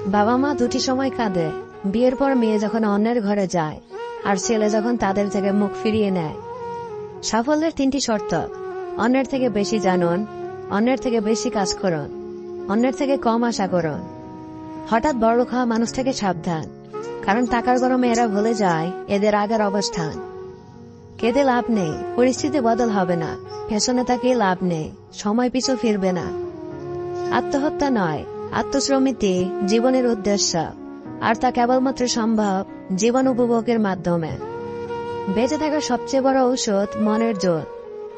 বাবা মা দুটি সময় কাঁদে, বিয়ের পর মেয়ে যখন অন্যের ঘরে যায় আর ছেলে যখন তাদের থেকে মুখ ফিরিয়ে নেয়। সাফল্যের তিনটি শর্ত: অন্যের থেকে বেশি জানুন, অন্যের থেকে বেশি কাজ করুন, অন্যের থেকে কম আশা করুন। হঠাৎ বড়লোক হওয়া মানুষ থেকে সাবধান, কারণ টাকার গরমে এরা ভুলে যায় এদের আগের অবস্থান। কেঁদে লাভ নেই, পরিস্থিতি বদল হবে না। পেছনে তাকিয়ে লাভ নেই, সময় পিছু ফিরবে না। আত্মহত্যা নয়, আত্মশ্রমিতি জীবনের উদ্দেশ্য, আর তা কেবলমাত্র সম্ভব জীবন উপভোগের মাধ্যমে। বেঁচে থাকার সবচেয়ে বড় ঔষধ মনের জোর।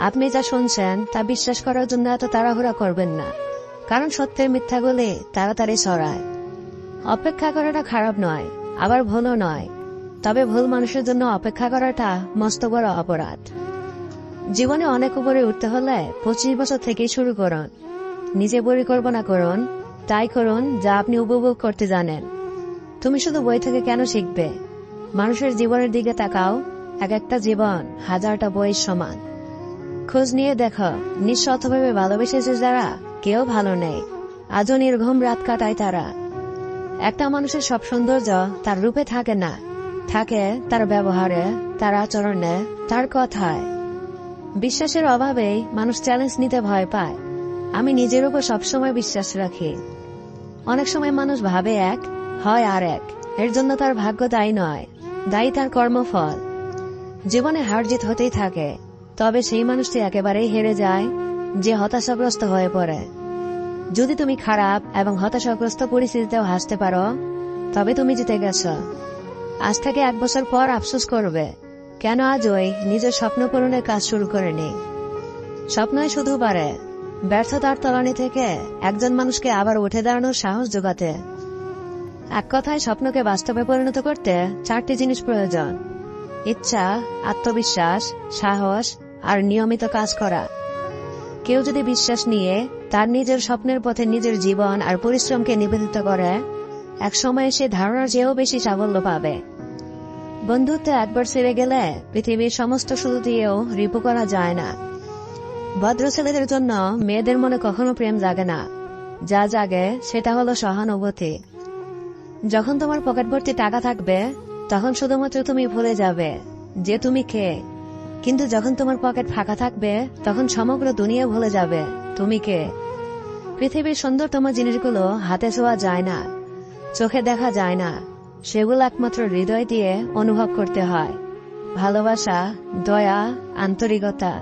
আপনি যা শুনছেন তা বিশ্বাস করার জন্য এত তাড়াহুড়া করবেন না, কারণ সত্যের মিথ্যাগুলি তাড়াতাড়ি ছড়ায়। অপেক্ষা করাটা খারাপ নয়, আবার ভুলও নয়, তবে ভুল মানুষের জন্য অপেক্ষা করাটা মস্ত বড় অপরাধ। জীবনে অনেক উপরে উঠতে হলে 25 বছর থেকেই শুরু করুন। নিজে পরিকল্পনা করুন, তাই করুন যা আপনি উপভোগ করতে জানেন। তুমি শুধু বই থেকে কেন শিখবে? মানুষের জীবনের দিকে তাকাও, এক একটা জীবন হাজারটা বইয়ের সমান। খোঁজ নিয়ে দেখো, নিঃস্বার্থভাবে ভালোবেসেছে যারা, কেউ ভালো নেই, আজও নির্ঘুম রাত কাটায় তারা। একটা মানুষের সব সৌন্দর্য তার রূপে থাকে না, থাকে তার ব্যবহারে, তার আচরণে, তার কথায়। বিশ্বাসের অভাবেই মানুষ চ্যালেঞ্জ নিতে ভয় পায়। আমি নিজের উপর সবসময় বিশ্বাস রাখি। অনেক সময় মানুষ ভাবে এক, হয় আর এক, এর জন্য তার ভাগ্য দায়ী নয়, দায়ী তার কর্মফল। জীবনে হার জিত হতেই থাকে, তবে সেই মানুষটি একেবারেই হেরে যায় যে হতাশাগ্রস্ত হয়ে পড়ে। যদি তুমি খারাপ এবং হতাশাগ্রস্ত পরিস্থিতিতেও হাসতে পারো, তবে তুমি জিতে গেছ। আজ থেকে 1 বছর পর আফসোস করবে, কেন আজই নিজের স্বপ্ন পূরণের কাজ শুরু করেনি। স্বপ্নই শুধু পারে ব্যর্থতার তলানি থেকে একজন মানুষকে আবার উঠে দাঁড়ানোর সাহস জোগাতে। এক কথায়, স্বপ্নকে বাস্তবে পরিণত করতে 4টি জিনিস প্রয়োজন: ইচ্ছা, আত্মবিশ্বাস, সাহস আর নিয়মিত কাজ করা। কেউ যদি বিশ্বাস নিয়ে তার নিজের স্বপ্নের পথে নিজের জীবন আর পরিশ্রমকে নিবেদিত করে, এক সময় সে ধারণার চেয়েও বেশি সাফল্য পাবে। বন্ধুত্ব একবার ছেড়ে গেলে পৃথিবীর সমস্ত সুযোগ দিয়েও রিপু করা যায় না। ভদ্র ছেলেদের জন্য মেয়েদের মনে কখনো প্রেম জাগে না, যা জাগে সেটা হলো সহানুভূতি। যখন তোমার পকেট ভর্তি টাকা থাকবে, তখন শুধুমাত্র তুমি ভুলে যাবে যে তুমি কে। কিন্তু যখন তোমার পকেট ফাঁকা থাকবে, তখন সমগ্র দুনিয়া ভুলে যাবে তুমি কে। পৃথিবীর সুন্দরতম জিনিসগুলো হাতে ছোঁয়া যায় না, চোখে দেখা যায় না, সেগুলো একমাত্র হৃদয় দিয়ে অনুভব করতে হয়। ভালোবাসা, দয়া, আন্তরিকতা।